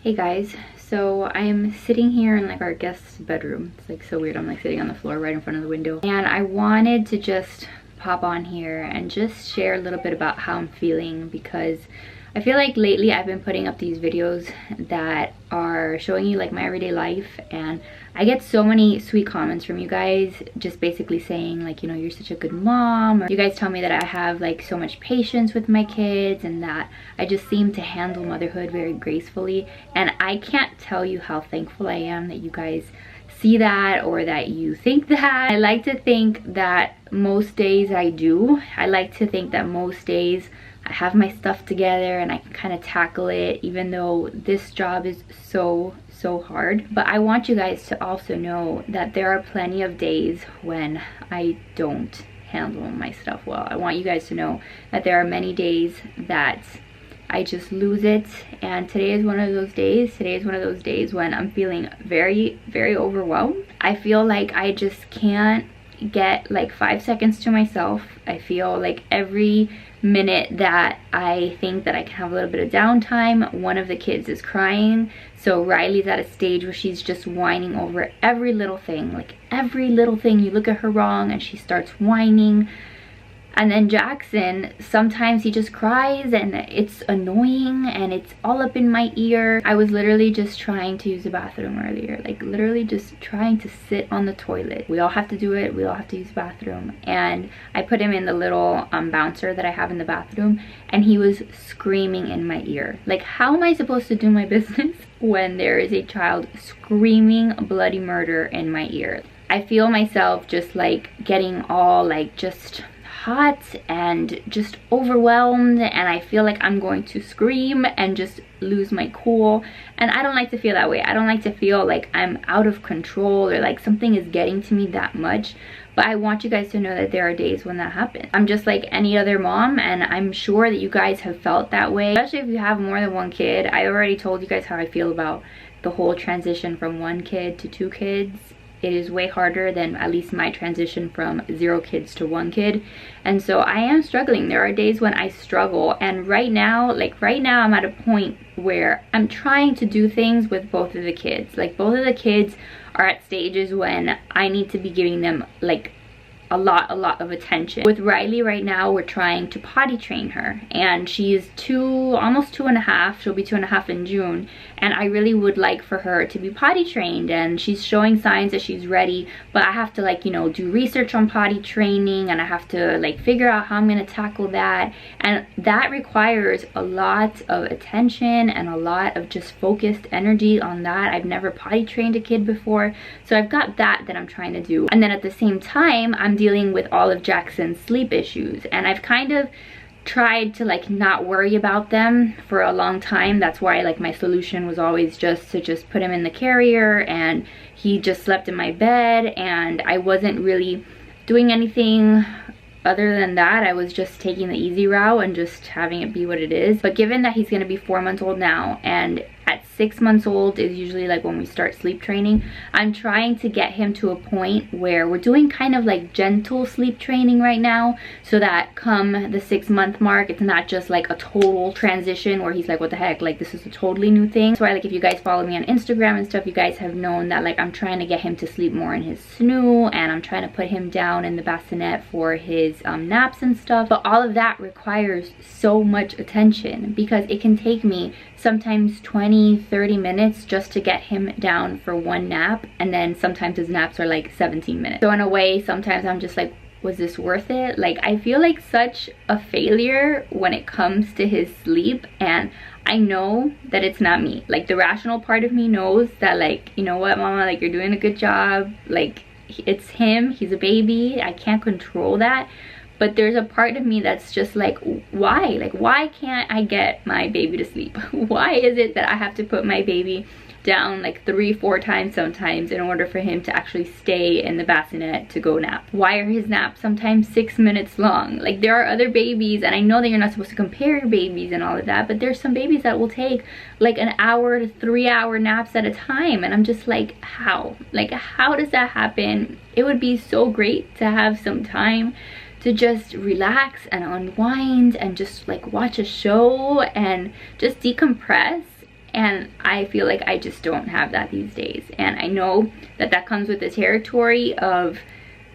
Hey guys, so I'm sitting here in like our guest's bedroom. It's like so weird. I'm like sitting on the floor right in front of the window, and I wanted to just pop on here and just share a little bit about how I'm feeling, because I feel like lately I've been putting up these videos that are showing you like my everyday life, and I get so many sweet comments from you guys just basically saying like, you know, you're such a good mom, or you guys tell me that I have like so much patience with my kids and that I just seem to handle motherhood very gracefully. And I can't tell you how thankful I am that you guys see that or that you think that. I like to think that most days I do. I like to think that most days I have my stuff together and I can kind of tackle it, even though this job is so hard. But I want you guys to also know that there are plenty of days when I don't handle my stuff well. I want you guys to know that there are many days that I just lose it, and today is one of those days. Today is one of those days when I'm feeling very overwhelmed. I feel like I just can't get like 5 seconds to myself. I feel like every minute that I think that I can have a little bit of downtime, one of the kids is crying. So Riley's at a stage where she's just whining over every little thing, like every little thing. You look at her wrong and she starts whining. And then Jackson, sometimes he just cries and it's annoying and it's all up in my ear. I was literally just trying to use the bathroom earlier, like literally just trying to sit on the toilet. We all have to do it. We all have to use the bathroom. And I put him in the little bouncer that I have in the bathroom, and he was screaming in my ear. Like, how am I supposed to do my business when there is a child screaming bloody murder in my ear? I feel myself just like getting all like just hot and just overwhelmed, and I feel like I'm going to scream and just lose my cool. And I don't like to feel that way. I don't like to feel like I'm out of control or like something is getting to me that much. But I want you guys to know that there are days when that happens. I'm just like any other mom, and I'm sure that you guys have felt that way, especially if you have more than one kid. I already told you guys how I feel about the whole transition from 1 kid to 2 kids. It is way harder than at least my transition from 0 kids to 1 kid. And so I am struggling. There are days when I struggle. And right now, I'm at a point where I'm trying to do things with both of the kids. Like, both of the kids are at stages when I need to be giving them like a lot of attention. With Riley right now, we're trying to potty train her, and she's almost 2.5. She'll be 2.5 in June, and I really would like for her to be potty trained, and she's showing signs that she's ready. But I have to, like, you know, do research on potty training, and I have to like figure out how I'm gonna tackle that, and that requires a lot of attention and a lot of just focused energy on that. I've never potty trained a kid before, so I've got that I'm trying to do. And then at the same time, I'm dealing with all of Jackson's sleep issues, and I've kind of tried to like not worry about them for a long time. That's why like my solution was always just to just put him in the carrier, and he just slept in my bed, and I wasn't really doing anything other than that. I was just taking the easy route and just having it be what it is. But given that he's gonna be 4 months old now, and at 6 months old is usually like when we start sleep training, I'm trying to get him to a point where we're doing kind of like gentle sleep training right now, so that come the 6-month mark, it's not just like a total transition where he's like, what the heck, like this is a totally new thing. So like if you guys follow me on Instagram and stuff, you guys have known that like I'm trying to get him to sleep more in his snoo, and I'm trying to put him down in the bassinet for his naps and stuff. But all of that requires so much attention, because it can take me sometimes 20-30 minutes just to get him down for 1 nap, and then sometimes his naps are like 17 minutes. So in a way, sometimes I'm just like, was this worth it? Like, I feel like such a failure when it comes to his sleep, and I know that it's not me. Like, the rational part of me knows that, like, you know what, mama, like, you're doing a good job. Like, it's him, he's a baby, I can't control that. But there's a part of me that's just like, why? Like, why can't I get my baby to sleep? Why is it that I have to put my baby down like 3-4 times sometimes in order for him to actually stay in the bassinet to go nap? Why are his naps sometimes 6 minutes long? Like, there are other babies, and I know that you're not supposed to compare your babies and all of that, but there's some babies that will take like 1 hour to 3 hour naps at a time, and I'm just like, how? Like, how does that happen? It would be so great to have some time to just relax and unwind and just like watch a show and just decompress. and I feel like I just don't have that these days. And I know that that comes with the territory of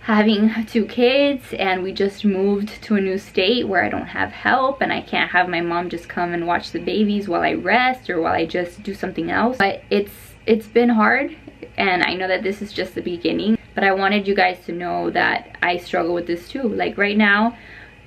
having 2 kids, and we just moved to a new state where I don't have help, and I can't have my mom just come and watch the babies while I rest or while I just do something else. But it's been hard, and I know that this is just the beginning, but I wanted you guys to know that I struggle with this too. Like right now,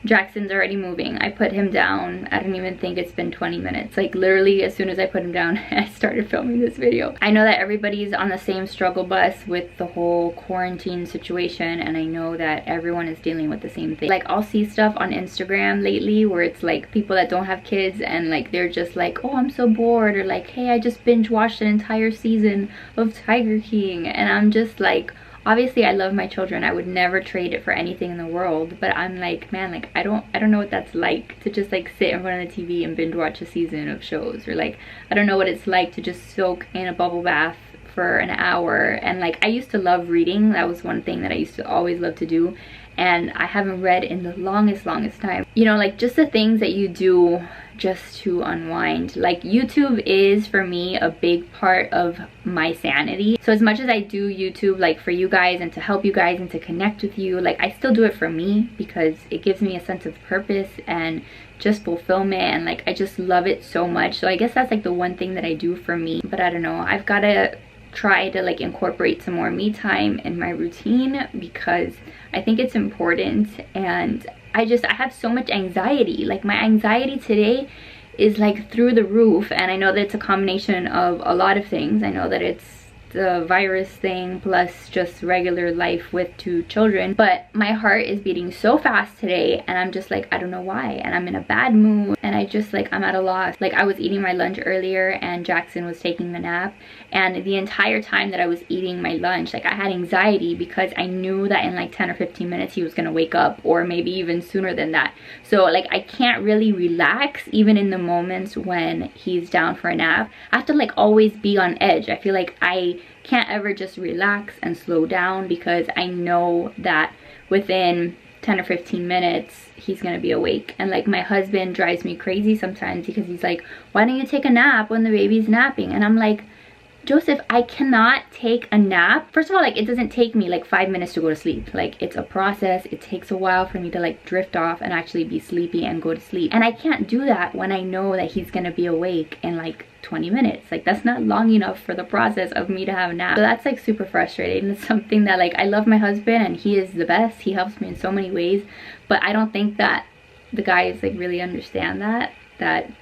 Jackson's already moving. I put him down. I don't even think it's been 20 minutes. Like literally as soon as I put him down, I started filming this video. I know that everybody's on the same struggle bus with the whole quarantine situation, and I know that everyone is dealing with the same thing. Like I'll see stuff on Instagram lately where it's like people that don't have kids, and like they're just like, oh, I'm so bored, or like, hey, I just binge watched an entire season of Tiger King. And I'm just like, obviously I love my children, I would never trade it for anything in the world, but I'm like, man, like I don't know what that's like to just like sit in front of the TV and binge watch a season of shows, or like I don't know what it's like to just soak in a bubble bath for an hour. And like I used to love reading. That was one thing that I used to always love to do, and I haven't read in the longest time. You know, like just the things that you do just to unwind. Like YouTube is for me a big part of my sanity. So as much as I do YouTube like for you guys and to help you guys and to connect with you, like I still do it for me because it gives me a sense of purpose and just fulfillment, and like I just love it so much. So I guess that's like the one thing that I do for me. But I don't know, I've got to try to like incorporate some more me time in my routine because I think it's important. And I have so much anxiety. Like my anxiety today is like through the roof, and I know that it's a combination of a lot of things. I know that it's the virus thing plus just regular life with 2 children, but my heart is beating so fast today, and I'm just like, I don't know why, and I'm in a bad mood, and I just like, I'm at a loss. Like I was eating my lunch earlier and Jackson was taking the nap, and the entire time that I was eating my lunch, like I had anxiety because I knew that in like 10 or 15 minutes he was gonna wake up, or maybe even sooner than that. So like I can't really relax even in the moments when he's down for a nap. I have to like always be on edge. I feel like I can't ever just relax and slow down because I know that within 10 or 15 minutes he's gonna be awake. And like my husband drives me crazy sometimes because he's like, why don't you take a nap when the baby's napping? And I'm like, Joseph, I cannot take a nap. First of all, like it doesn't take me like 5 minutes to go to sleep. Like it's a process. It takes a while for me to like drift off and actually be sleepy and go to sleep. And I can't do that when I know that he's gonna be awake in like 20 minutes. Like that's not long enough for the process of me to have a nap. So that's like super frustrating. It's something that like I love my husband and he is the best. He helps me in so many ways, but I don't think that the guys like really understand that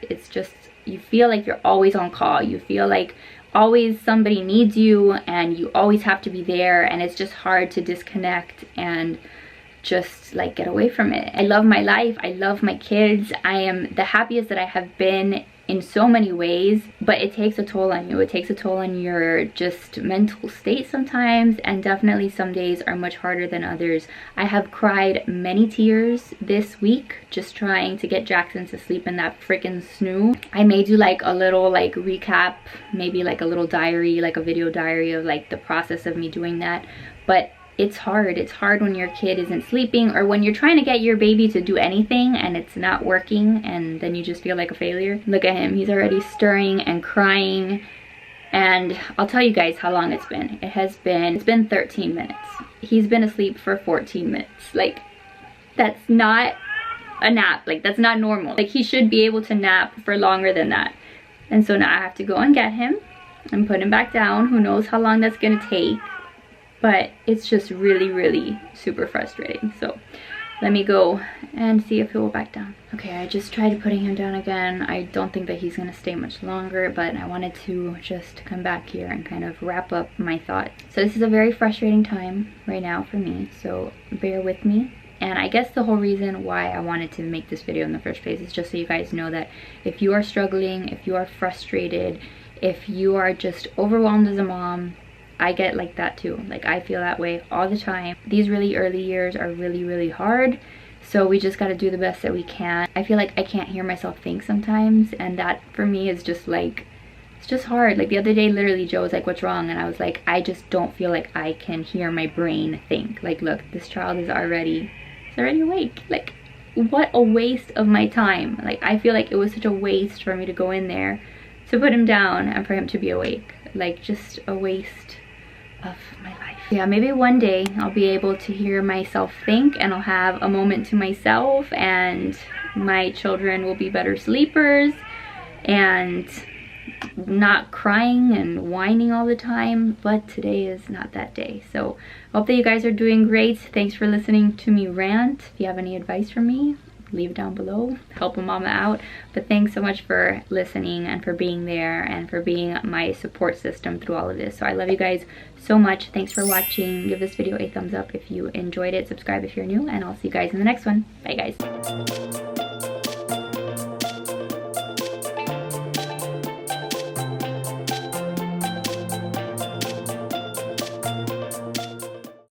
it's just, you feel like you're always on call. You feel like always somebody needs you and you always have to be there, and it's just hard to disconnect and just like get away from it. I love my life. I love my kids. I am the happiest that I have been in so many ways, but it takes a toll on you. It takes a toll on your just mental state sometimes, and definitely some days are much harder than others. I have cried many tears this week just trying to get Jackson to sleep in that freaking snoo. I may do like a little like recap, maybe like a little diary, like a video diary of like the process of me doing that, but it's hard. It's hard when your kid isn't sleeping, or when you're trying to get your baby to do anything and it's not working, and then you just feel like a failure. Look at him. He's already stirring and crying. And I'll tell you guys how long it's been. It's been 13 minutes. He's been asleep for 14 minutes. Like, that's not a nap. Like, that's not normal. Like, he should be able to nap for longer than that. And so now I have to go and get him and put him back down. Who knows how long that's gonna take. But it's just really super frustrating. So let me go and see if he will back down. Okay, I just tried putting him down again. I don't think that he's gonna stay much longer, but I wanted to just come back here and kind of wrap up my thoughts. So this is a very frustrating time right now for me, so bear with me. And I guess the whole reason why I wanted to make this video in the first place is just so you guys know that if you are struggling, if you are frustrated, if you are just overwhelmed as a mom, I get like that too. Like I feel that way all the time. These really early years are really hard. So we just got to do the best that we can. I feel like I can't hear myself think sometimes, and that for me is just like, it's just hard. Like the other day, literally Joe was like, what's wrong? And I was like, I just don't feel like I can hear my brain think. Like, look, this child is already awake. Like, what a waste of my time. Like I feel like it was such a waste for me to go in there to put him down and for him to be awake. Like, just a waste of my life. Yeah, maybe one day I'll be able to hear myself think, and I'll have a moment to myself, and my children will be better sleepers and not crying and whining all the time. But today is not that day. So I hope that you guys are doing great. Thanks for listening to me rant. If you have any advice for me, leave it down below. Help a mama out. But thanks so much for listening and for being there and for being my support system through all of this. So I love you guys so much. Thanks for watching. Give this video a thumbs up if you enjoyed it. Subscribe if you're new, and I'll see you guys in the next one. Bye guys.